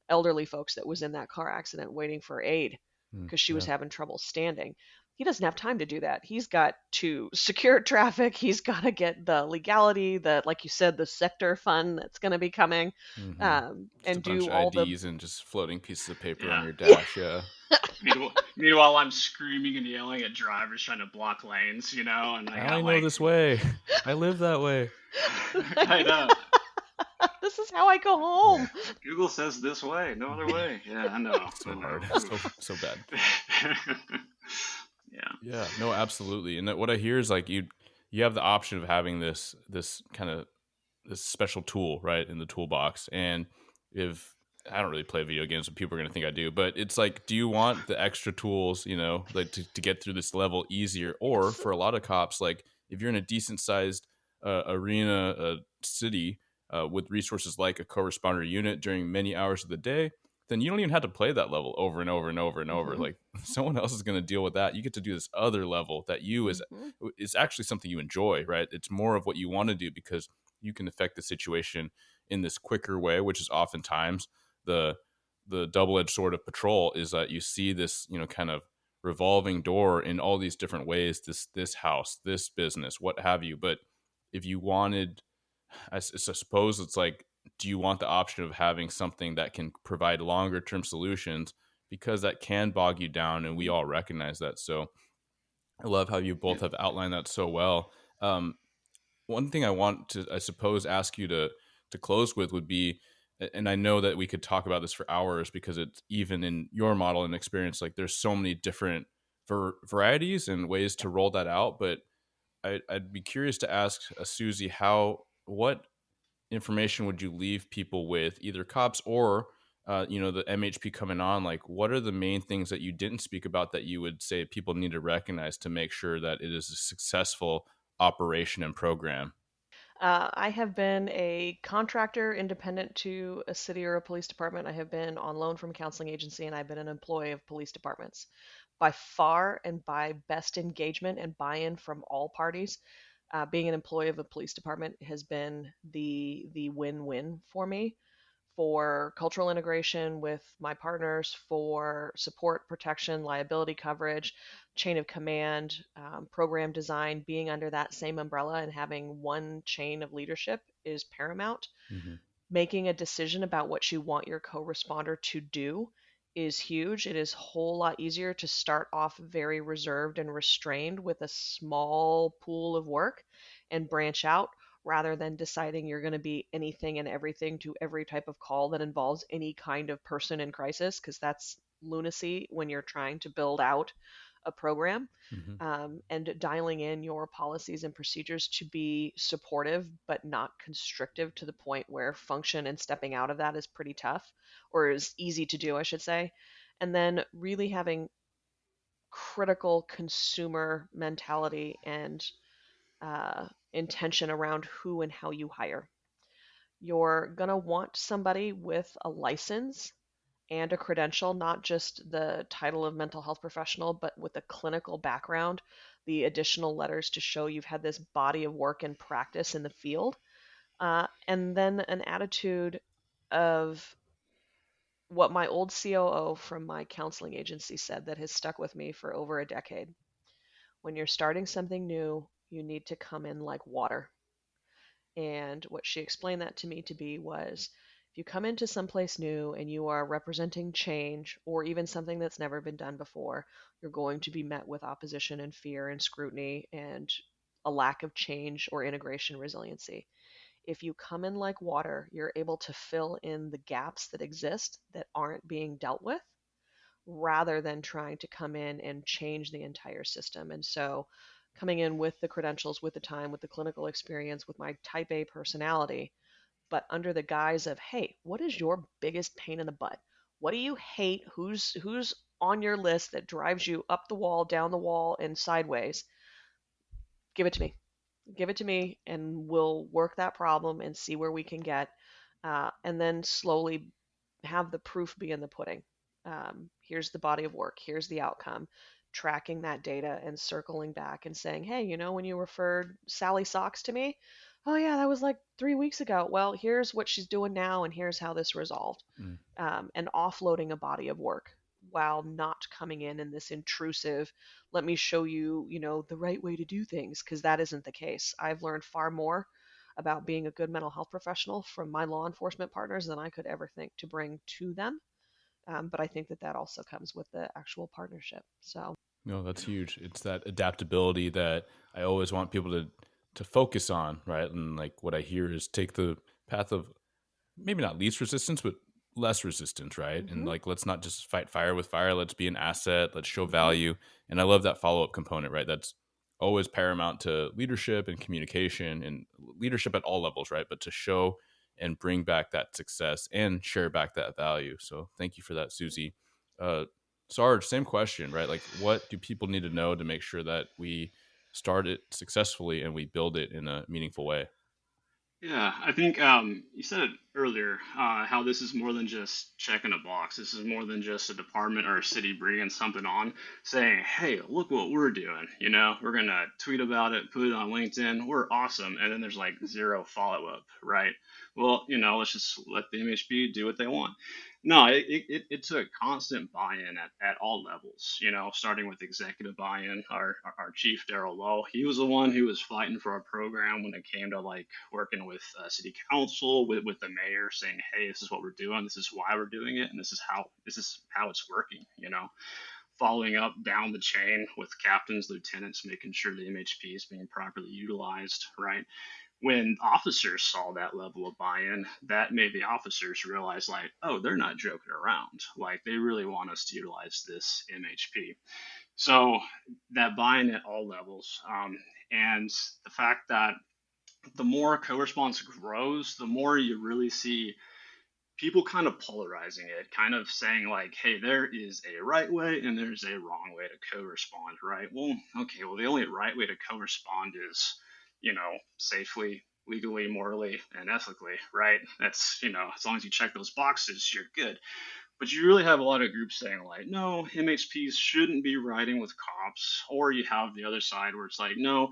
elderly folks that was in that car accident waiting for aid Mm, because she was yeah. having trouble standing. He doesn't have time to do that. He's got to secure traffic. He's got to get the legality, like you said, the sector fund that's going to be coming, Mm-hmm. Just a and bunch do of all the. IDs and just floating pieces of paper on Yeah. your Yeah. dash. Yeah. Meanwhile, I'm screaming and yelling at drivers trying to block lanes, and I I got know like, this way. I live that way. I know. This is how I go Yeah. home. Google says this way, no other way. Yeah, I know. So I know. hard. So bad. Yeah. Yeah. No, absolutely. And what I hear is like you have the option of having this kind of this special tool right in the toolbox, and if I don't really play video games, but people are going to think I do. But it's like, do you want the extra tools, like to get through this level easier? Or Yes. for a lot of cops, like if you're in a decent sized arena city with resources like a co-responder unit during many hours of the day, then you don't even have to play that level over and over and over and over. Hmm. Like someone else is going to deal with that. You get to do this other level that you Hmm. is actually something you enjoy, right? It's more of what you want to do because you can affect the situation in this quicker way, which is oftentimes the double-edged sword of patrol is that you see this kind of revolving door in all these different ways, this house, this business, what have you. But if you wanted, I suppose it's like, do you want the option of having something that can provide longer term solutions, because that can bog you down and we all recognize that. So I love how you Yeah. both have outlined that so well. um, One thing I want to, I suppose, ask you to close with would be, and I know that we could talk about this for hours because it's even in your model and experience, like there's so many different varieties and ways Yep. to roll that out. But I'd be curious to ask Susie, what information would you leave people with, either cops or the MHP coming on? Like, what are the main things that you didn't speak about that you would say people need to recognize to make sure that it is a successful operation and program? I have been a contractor independent to a city or a police department. I have been on loan from a counseling agency, and I've been an employee of police departments. By far and by best engagement and buy-in from all parties, being an employee of a police department has been the win-win for me, for cultural integration with my partners, for support, protection, liability coverage, chain of command, program design. Being under that same umbrella and having one chain of leadership is paramount. Hmm. Making a decision about what you want your co-responder to do is huge. It is a whole lot easier to start off very reserved and restrained with a small pool of work and branch out, rather than deciding you're going to be anything and everything to every type of call that involves any kind of person in crisis, because that's lunacy when you're trying to build out a program. Hmm. And dialing in your policies and procedures to be supportive but not constrictive to the point where function and stepping out of that is pretty tough, or is easy to do, I should say. And then really having critical consumer mentality and intention around who and how you hire. You're going to want somebody with a license and a credential, not just the title of mental health professional, but with a clinical background, the additional letters to show you've had this body of work and practice in the field, and then an attitude of what my old COO from my counseling agency said that has stuck with me for over a decade. When you're starting something new, you need to come in like water. And what she explained that to me to be was, if you come into someplace new and you are representing change or even something that's never been done before, you're going to be met with opposition and fear and scrutiny and a lack of change or integration resiliency. If you come in like water, you're able to fill in the gaps that exist that aren't being dealt with, rather than trying to come in and change the entire system. And so, coming in with the credentials, with the time, with the clinical experience, with my type A personality, but under the guise of, hey, what is your biggest pain in the butt? What do you hate? Who's on your list that drives you up the wall, down the wall, and sideways? Give it to me. Give it to me, and we'll work that problem and see where we can get, and then slowly have the proof be in the pudding. Here's the body of work. Here's the outcome. Tracking that data and circling back and saying, hey, when you referred Sally Socks to me, oh yeah, that was like 3 weeks ago. Well, here's what she's doing now, and here's how this resolved. Mm. And offloading a body of work while not coming in this intrusive, let me show you, the right way to do things, because that isn't the case. I've learned far more about being a good mental health professional from my law enforcement partners than I could ever think to bring to them. But I think that that also comes with the actual partnership. So, No, that's huge. It's that adaptability that I always want people to focus on, right? And like what I hear is take the path of maybe not least resistance, but less resistance, right? And mm-hmm, like, let's not just fight fire with fire. Let's be an asset. Let's show mm-hmm, value. And I love that follow up component, right? That's always paramount to leadership and communication and leadership at all levels, right? But to show and bring back that success and share back that value. So thank you for that, Susie. Sarge, same question, right? Like, what do people need to know to make sure that we start it successfully and we build it in a meaningful way? Yeah, I think you said it earlier, how this is more than just checking a box. This is more than just a department or a city bringing something on, saying, "Hey, look what we're doing." We're gonna tweet about it, put it on LinkedIn. We're awesome, and then there's like zero follow up, right? Well, let's just let the MHP do what they want. No, it took constant buy-in at all levels, starting with executive buy-in. Our chief, Daryl Lowe, he was the one who was fighting for our program when it came to like working with city council, with the mayor, saying, hey, this is what we're doing, this is why we're doing it, and this is how it's working, following up down the chain with captains, lieutenants, making sure the MHP is being properly utilized, right? When officers saw that level of buy-in, that made the officers realize, like, oh, they're not joking around. Like, they really want us to utilize this MHP. So that buy-in at all levels, and the fact that the more co-response grows, the more you really see people kind of polarizing it, kind of saying like, hey, there is a right way and there's a wrong way to co-respond, right? Well, okay, well, the only right way to co-respond is, safely, legally, morally, and ethically, right? That's, as long as you check those boxes, you're good. But you really have a lot of groups saying like, no, MHPs shouldn't be riding with cops, or you have the other side where it's like, no,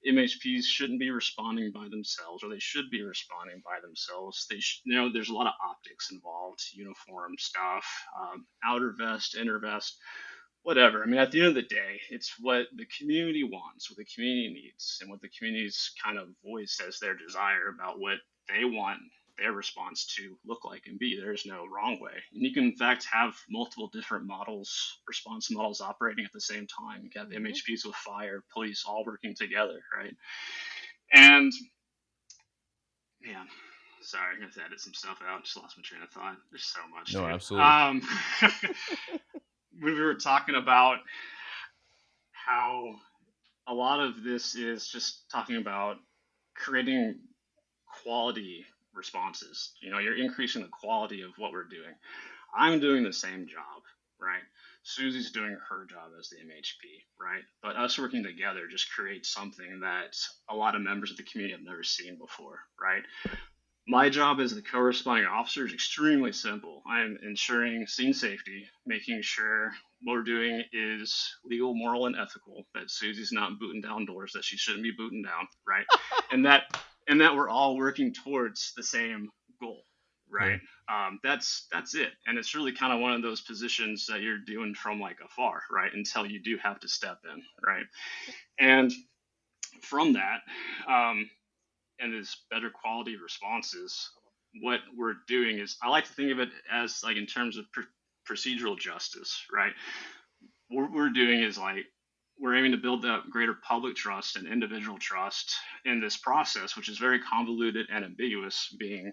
MHPs shouldn't be responding by themselves, or they should be responding by themselves. There's a lot of optics involved, uniform stuff, outer vest, inner vest, whatever. I mean, at the end of the day, it's what the community wants, what the community needs, and what the community's kind of voice as their desire about what they want their response to look like and be. There is no wrong way. And you can, in fact, have multiple different models, response models operating at the same time. You got the Mm-hmm. MHPs with fire, police all working together, right? And, man, sorry, I have to edit some stuff out. Just lost my train of thought. There's so much, No, dude. absolutely. When we were talking about how a lot of this is just talking about creating quality responses. You're increasing the quality of what we're doing. I'm doing the same job, right? Susie's doing her job as the MHP, right? But us working together just creates something that a lot of members of the community have never seen before, right? My job as the co-responding officer is extremely simple. I am ensuring scene safety, making sure what we're doing is legal, moral, and ethical. That Susie's not booting down doors that she shouldn't be booting down, right? And that we're all working towards the same goal, Yeah. right? That's it. And it's really kind of one of those positions that you're doing from like afar, right? Until you do have to step in, right? And from that, and this better quality responses, what we're doing is, I like to think of it as like in terms of procedural justice, right? What we're doing is like we're aiming to build that greater public trust and individual trust in this process, which is very convoluted and ambiguous, being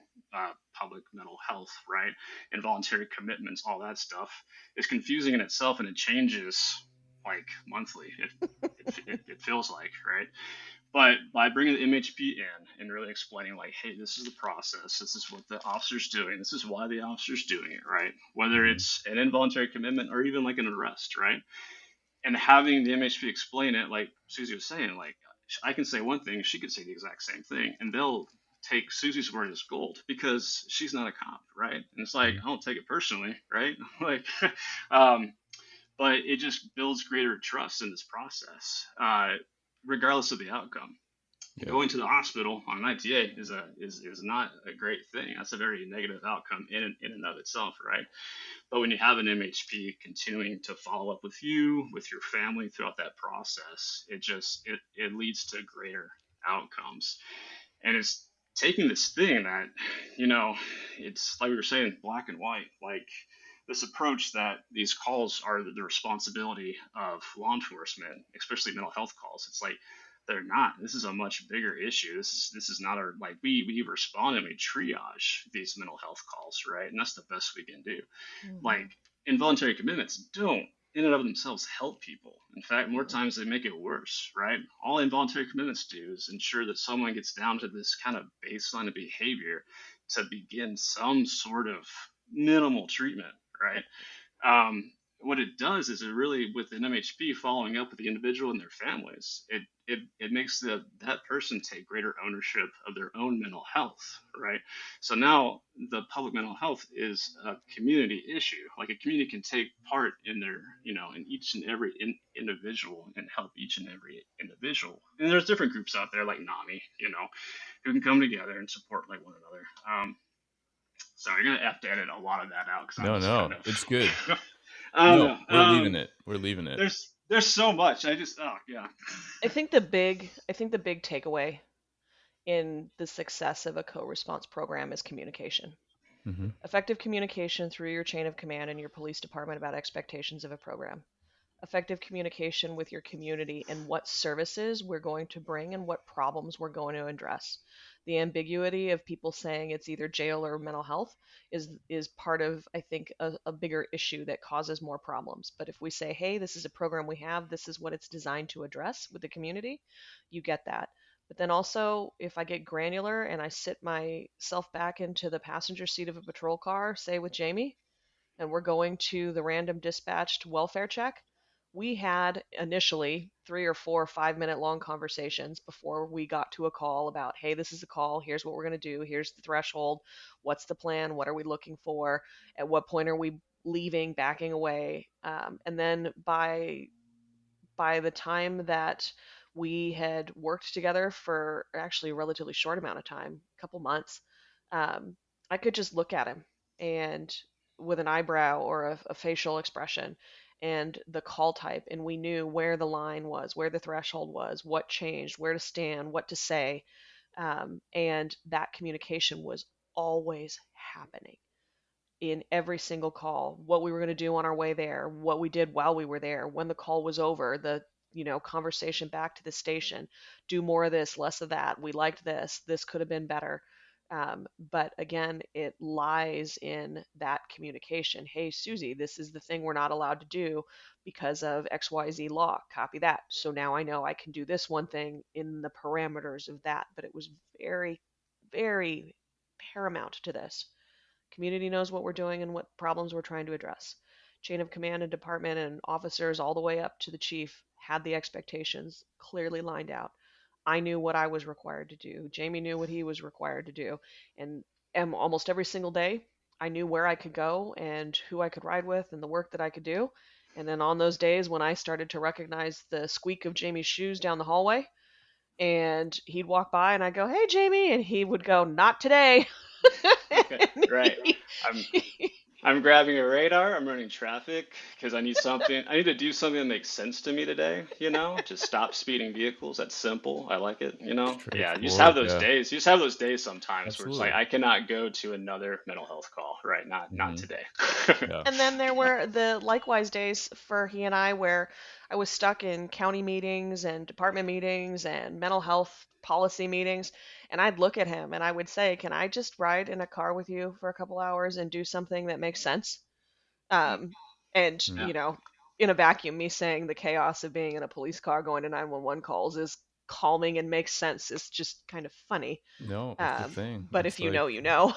public mental health, right? And voluntary commitments, all that stuff is confusing in itself, and it changes like monthly. It feels like, right? But by bringing the MHP in and really explaining, like, hey, this is the process, this is what the officer's doing, this is why the officer's doing it, right? Whether Mm-hmm. it's an involuntary commitment or even like an arrest, right? And having the MHP explain it, like Susie was saying, like, I can say one thing, she could say the exact same thing, and they'll take Susie's word as gold because she's not a cop, right? And it's like, Mm-hmm. I don't take it personally, right? like, um, but it just builds greater trust in this process, regardless of the outcome. Yeah. Going to the hospital on an ITA is not a great thing. That's a very negative outcome in and of itself, right? But when you have an MHP continuing to follow up with you, with your family throughout that process, it leads to greater outcomes. And it's taking this thing that, it's like we were saying, black and white, like this approach that these calls are the responsibility of law enforcement, especially mental health calls. It's like they're not. This is a much bigger issue. This is not our, like, we respond and we triage these mental health calls, right? And that's the best we can do. Mm-hmm. Like, involuntary commitments don't in and of themselves help people. In fact, more Mm-hmm. times they make it worse, right? All involuntary commitments do is ensure that someone gets down to this kind of baseline of behavior, to begin some sort of minimal treatment, right? um, what it does is it really, with an MHP following up with the individual and their families, it makes that person take greater ownership of their own mental health, right? So now the public mental health is a community issue. Like a community can take part in their, in each and every individual and help each and every individual. And there's different groups out there like NAMI, who can come together and support like one another. So you're gonna have to edit a lot of that out because I'm No, just kind no, of it's good. I don't No, know. we're leaving it. We're leaving it. There's so much. I just yeah. I think the big takeaway in the success of a co-response program is communication. Mm-hmm. Effective communication through your chain of command and your police department about expectations of a program. Effective communication with your community and what services we're going to bring and what problems we're going to address. The ambiguity of people saying it's either jail or mental health is part of, I think, a bigger issue that causes more problems. But if we say, hey, this is a program we have, this is what it's designed to address with the community, you get that. But then also, if I get granular and I sit myself back into the passenger seat of a patrol car, say with Jamie, and we're going to the random dispatched welfare check, we had initially 3 or 4 5-minute long conversations before we got to a call about, hey, this is a call. Here's what we're going to do. Here's the threshold. What's the plan? What are we looking for? At what point are we leaving, backing away? And then by the time that we had worked together for actually a relatively short amount of time, a couple months, um, I could just look at him and with an eyebrow or a facial expression and the call type, and we knew where the line was, where the threshold was, what changed, where to stand, what to say, and that communication was always happening in every single call, what we were going to do on our way there, what we did while we were there, when the call was over, the conversation back to the station, do more of this, less of that, we liked this could have been better. But again, it lies in that communication. Hey, Susie, this is the thing we're not allowed to do because of XYZ law. Copy that. So now I know I can do this one thing in the parameters of that. But it was very, very paramount to this. Community knows what we're doing and what problems we're trying to address. Chain of command and department and officers all the way up to the chief had the expectations clearly lined out. I knew what I was required to do. Jamie knew what he was required to do. And almost every single day, I knew where I could go and who I could ride with and the work that I could do. And then on those days when I started to recognize the squeak of Jamie's shoes down the hallway, and he'd walk by and I'd go, "Hey, Jamie," and he would go, "Not today." Okay, right. I'm I'm grabbing a radar. I'm running traffic because I need something. I need to do something that makes sense to me today. Just stop speeding vehicles. That's simple. I like it. Yeah. You just have Straightforward. those Yeah, days. You just have those days sometimes where it's like absolutely. I cannot go to another mental health call. Right. Not Mm-hmm. today. Yeah. And then there were the likewise days for he and I where I was stuck in county meetings and department meetings and mental health policy meetings. And I'd look at him and I would say, "Can I just ride in a car with you for a couple hours and do something that makes sense?" Mm, Um, and, yeah. in a vacuum, me saying the chaos of being in a police car going to 911 calls is calming and makes sense. It's just kind of funny. No, it's the thing. But It's if you like, know, you know.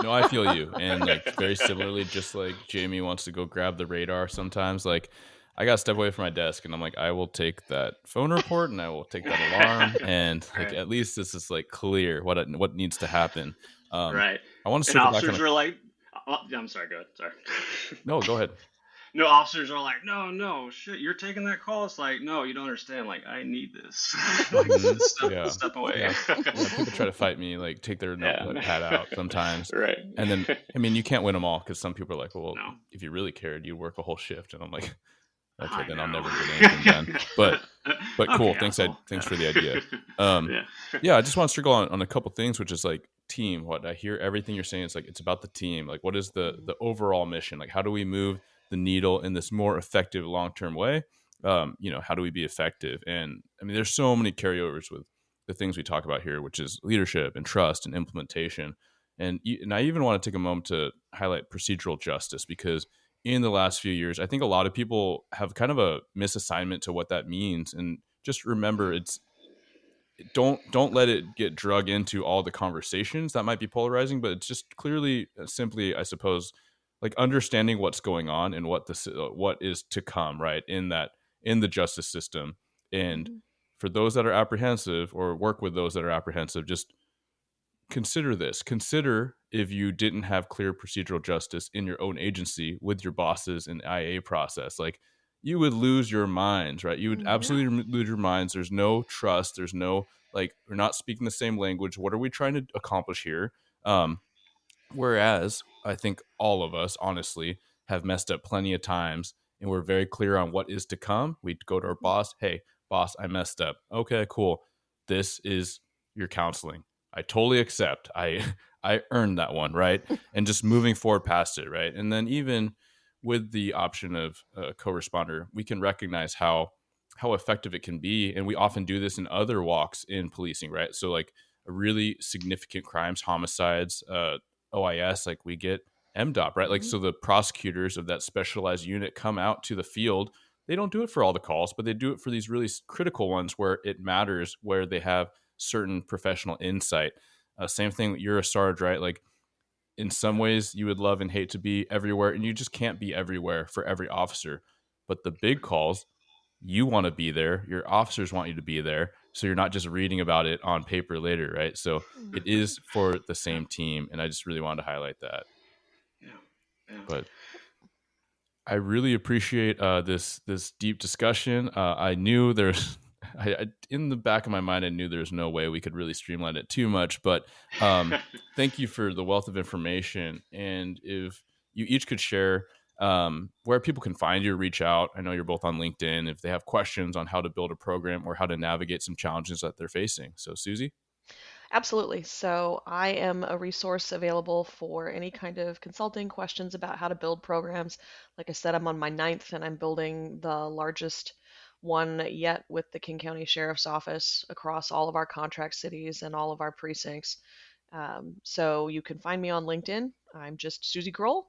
no, I feel you. And like very similarly, just like Jamie wants to go grab the radar sometimes, like I gotta step away from my desk and I'm like, I will take that phone report and I will take that alarm and like Right. at least this is like clear what needs to happen. Um Right. I want to And circle back on officers a are like, oh, yeah, I'm sorry. Go ahead. Sorry. no, go ahead. No, officers are like, no, no, shit, you're taking that call. It's like, no, you don't understand. Like, I need this. Like, Hmm. step, Yeah. step away. Yeah. Yeah. People try to fight me, like take their Yeah. notepad out sometimes. Right. And then, I mean, you can't win them all because some people are like, well, No, if you really cared, you'd work a whole shift. And I'm like, okay, I then I'll never get anything done. know. But cool. Okay, Thanks. asshole. Thanks Yeah. for the idea. Um, Yeah. yeah, I just want to circle on a couple things, which is like team. What I hear everything you're saying is like, it's about the team. Like, what is the overall mission? Like, how do we move the needle in this more effective long-term way? How do we be effective? And I mean, there's so many carryovers with the things we talk about here, which is leadership and trust and implementation. And I even want to take a moment to highlight procedural justice because in the last few years, I think a lot of people have kind of a misassignment to what that means. And just remember, don't let it get drug into all the conversations that might be polarizing, but it's just clearly, simply, I suppose, like understanding what's going on and what is to come, right, in the justice system. And Mhm. for those that are apprehensive or work with those that are apprehensive, just consider this. Consider if you didn't have clear procedural justice in your own agency with your bosses and IA process. Like, you would lose your minds, right? You would Yeah. absolutely lose your minds. There's no trust. There's no, like, we're not speaking the same language. What are we trying to accomplish here? Whereas I think all of us, honestly, have messed up plenty of times, and we're very clear on what is to come. We go to our boss, hey, boss, I messed up. Okay, cool. This is your counseling. I totally accept. I earned that one, right? And just moving forward past it, right? And then even with the option of a co-responder, we can recognize how effective it can be, and we often do this in other walks in policing, right? So like really significant crimes, homicides, OIS, like we get MDOP, right? Like, Mhm. so the prosecutors of that specialized unit come out to the field. They don't do it for all the calls, but they do it for these really critical ones where it matters, where they have certain professional insight. Same thing, you're a Sarge, right? Like, in some ways, you would love and hate to be everywhere, and you just can't be everywhere for every officer. But the big calls, you want to be there, your officers want you to be there, so you're not just reading about it on paper later, right? So it is for the Yeah. same team, and I just really wanted to highlight that. Yeah. Yeah. But I really appreciate this deep discussion. I knew there's in the back of my mind, I knew there's no way we could really streamline it too much. But thank you for the wealth of information. And if you each could share where people can find you, reach out. I know you're both on LinkedIn. If they have questions on how to build a program or how to navigate some challenges that they're facing. So, Susie. Absolutely. So I am a resource available for any kind of consulting questions about how to build programs. Like I said, I'm on my ninth and I'm building the largest one yet with the King County Sheriff's Office across all of our contract cities and all of our precincts. So you can find me on LinkedIn. I'm just Susie Grohl,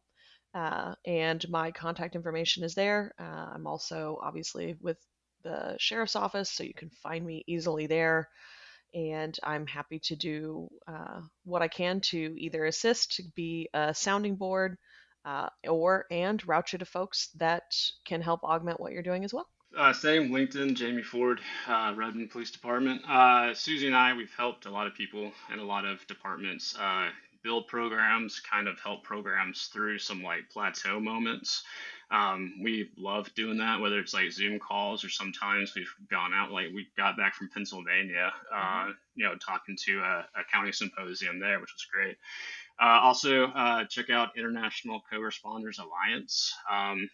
and my contact information is there. I'm also obviously with the Sheriff's Office, so you can find me easily there, and I'm happy to do what I can to either assist, be a sounding board, or and route you to folks that can help augment what you're doing as well. Same LinkedIn, Jamie Ford, Redmond Police Department. Susie and I, we've helped a lot of people in a lot of departments build programs, kind of help programs through some like plateau moments. We love doing that, whether it's like Zoom calls or sometimes we've gone out. Like we got back from Pennsylvania, Mm-hmm. talking to a county symposium there, which was great. Also, check out International Co-Responders Alliance.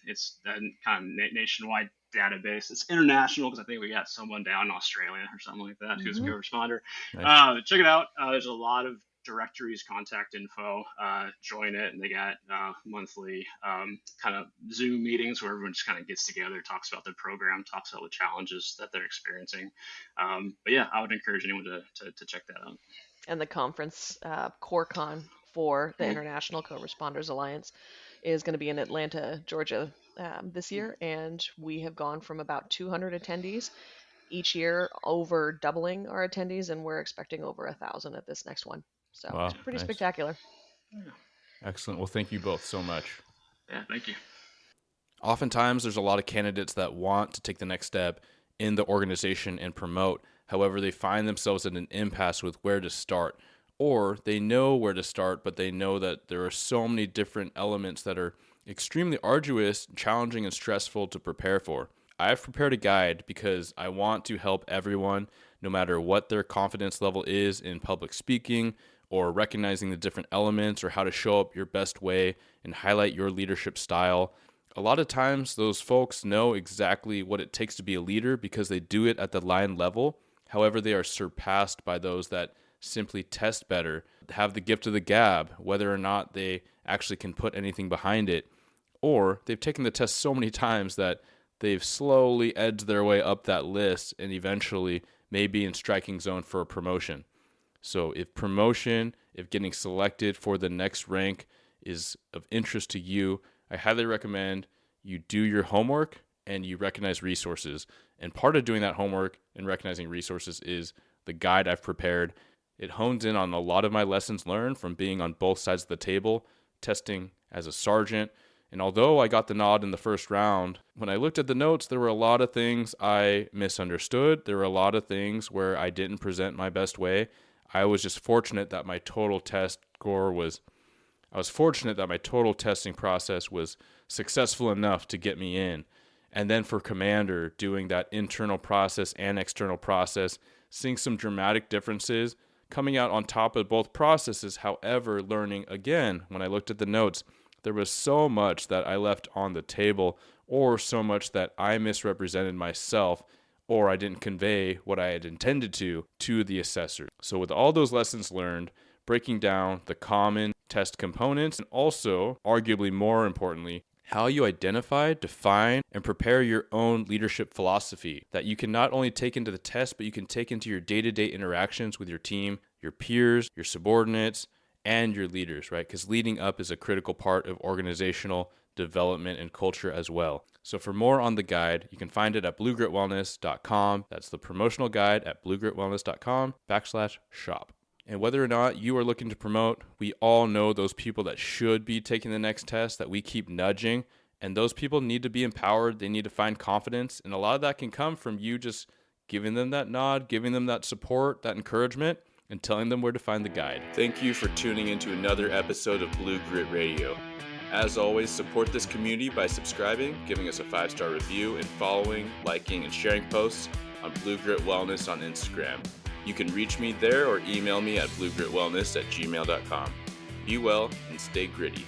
It's a kind of nationwide database. It's international because I think we got someone down in Australia or something like that who's a Mm-hmm. co-responder. Nice. Check it out. There's a lot of directories, contact info. Join it, and they got monthly kind of Zoom meetings where everyone just kind of gets together, talks about their program, talks about the challenges that they're experiencing. But yeah, I would encourage anyone to check that out. And the conference, CoreCon for the Hmm. International Co-Responders Alliance, is going to be in Atlanta, Georgia, this year, and we have gone from about 200 attendees each year, over doubling our attendees, and we're expecting over 1,000 at this next one. So it's Wow, pretty nice. spectacular. Yeah. Excellent. Well, thank you both so much. Yeah, thank you. Oftentimes, there's a lot of candidates that want to take the next step in the organization and promote. However, they find themselves at an impasse with where to start. Or they know where to start, but they know that there are so many different elements that are extremely arduous, challenging, and stressful to prepare for. I've prepared a guide because I want to help everyone, no matter what their confidence level is in public speaking or recognizing the different elements or how to show up your best way and highlight your leadership style. A lot of times, those folks know exactly what it takes to be a leader because they do it at the line level. However, they are surpassed by those that simply test better, have the gift of the gab, whether or not they actually can put anything behind it, or they've taken the test so many times that they've slowly edged their way up that list and eventually may be in striking zone for a promotion. So if getting selected for the next rank is of interest to you, I highly recommend you do your homework and you recognize resources. And part of doing that homework and recognizing resources is the guide I've prepared. It hones in on a lot of my lessons learned from being on both sides of the table, testing as a sergeant. And although I got the nod in the first round, when I looked at the notes, there were a lot of things I misunderstood. There were a lot of things where I didn't present my best way. I was just fortunate that my total test score was, I was fortunate that my total testing process was successful enough to get me in. And then for commander, doing that internal process and external process, seeing some dramatic differences, coming out on top of both processes. However, learning again, when I looked at the notes, there was so much that I left on the table, or so much that I misrepresented myself, or I didn't convey what I had intended to the assessor. So with all those lessons learned, breaking down the common test components, and also, arguably more importantly, how you identify, define, and prepare your own leadership philosophy that you can not only take into the test, but you can take into your day-to-day interactions with your team, your peers, your subordinates, and your leaders, right? Because leading up is a critical part of organizational development and culture as well. So for more on the guide, you can find it at bluegritwellness.com. That's the promotional guide at bluegritwellness.com/shop. And whether or not you are looking to promote, we all know those people that should be taking the next test that we keep nudging. And those people need to be empowered. They need to find confidence. And a lot of that can come from you just giving them that nod, giving them that support, that encouragement, and telling them where to find the guide. Thank you for tuning into another episode of Blue Grit Radio. As always, support this community by subscribing, giving us a 5-star review, and following, liking, and sharing posts on Blue Grit Wellness on Instagram. You can reach me there or email me at bluegritwellness@gmail.com. Be well and stay gritty.